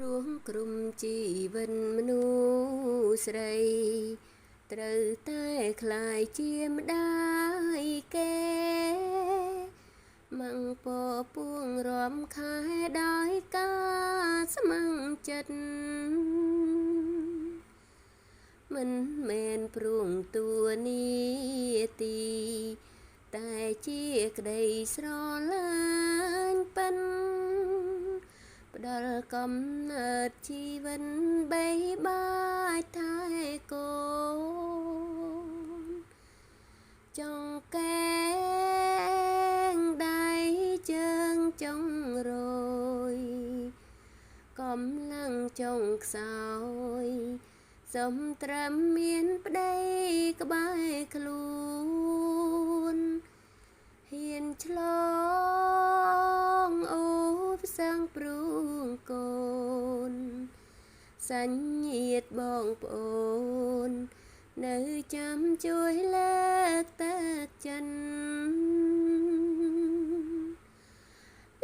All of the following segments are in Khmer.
ព្រោះក្រុមជីវិតមនុស្សស្រីត្រូវតែคล้ายជាម្ដាយគេមង្ពពួងរំខែដោយការស្ម័គ្រចិត្តមិនមែនព្រួងតួនាទីតែជាក្តីស្រឡាញ់ប៉ិនផ្ដល់កំណើតជីវិតបីបាច់ថែកូនចង់កែងដៃជើងចង់រយកំឡាំងចង់ខ្សោយសំត្រឹមមានប្តីក្បែរខ្លួនហ៊ានឆ្លងអូផ្សងព្រួងកូនសញ្ញាតបងប្អូននៅចាំជួយលើកទឹកចិត្ត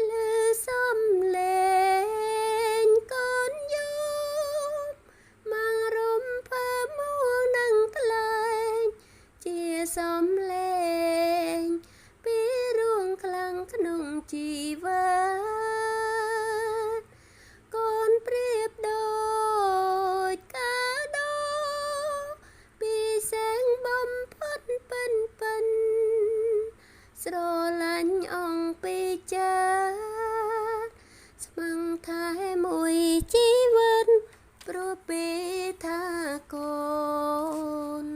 លើសំលេងកូនយប់មករំភើមួលនឹងថ្លែងជាសំលេងពីរួងខ្លាំងក្នុងជីវិតកូនប្រៀបដូចកាដូពីแสงបំផុតពិនស្រឡាញ់អង្គពីចិត្តស្មឹងថែមួយជីវិតព្រោះពេលថាកូន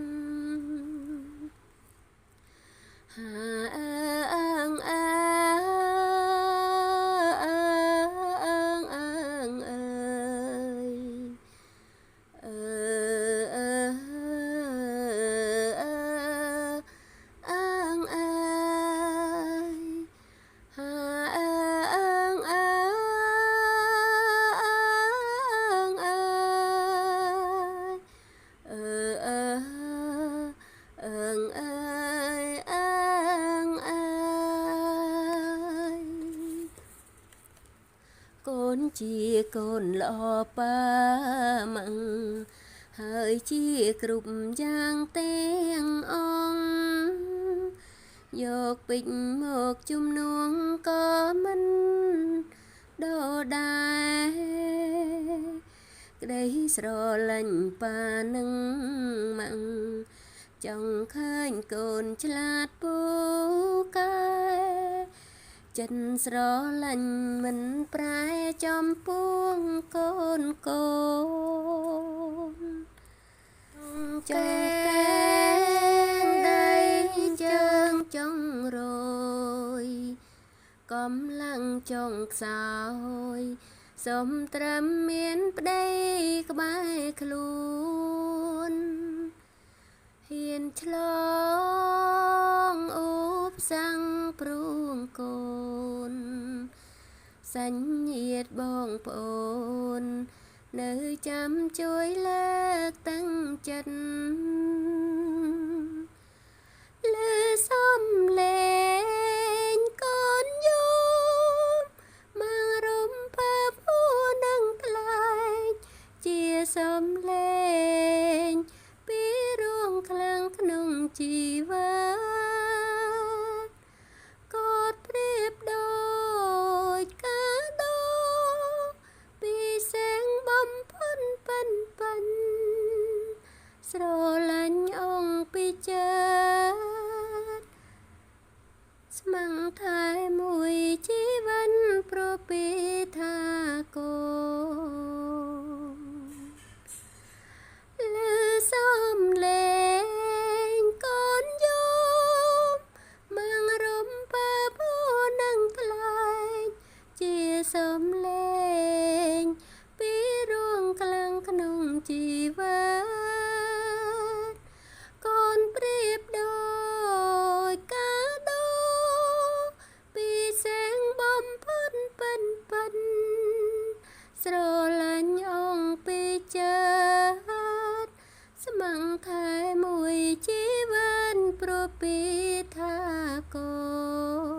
កូនជាកូនល្អប៉ាម៉ាំងហើយជាគ្រប់យ៉ាងទាំងអង្គយកពេជ្រមកជំនួងក៏មិនដូរដែរក្តីស្រឡាញ់ប៉ានឹងម៉ាំងចង់ឃើញកូនឆ្លាតពូកែចិត្តស្រឡាញ់មិនប្រែចំពោះកូនកូនចង់កែងដៃជើងចង់រយកំឡាំងចង់ខ្សោយសំត្រឹមមានប្តីក្បែរខ្លួនហ៊ានឆ្លងអូផ្សាំងព្រួងកូនសញ្ញាតបងប្អូននៅចាំជួយលើកតាំងចិត្តលើសំលេងកូនយប់មករំភើពួរនឹងថ្លែងជាសំលេងពីរួងខ្លាំងក្នុងជីវិតកូនប្រៀបដូចកាដូពីแสงបំផុតពិនស្រឡាញ់អង្គពីចិត្តស្មឹងថែមួយជីវិតព្រោះពីថាកូនលើសំលេងកូនយប់មករំភើពួរនឹងថ្លែងជាសំលេងពីរួងខ្លាំងក្នុងជីវិតកូនប្រៀបដូចកាដូពីแสงបំផុតពិនស្រឡាញ់អង្គពីចិត្តស្មឹងថែមួយជីវិតព្រោះពីថាកូន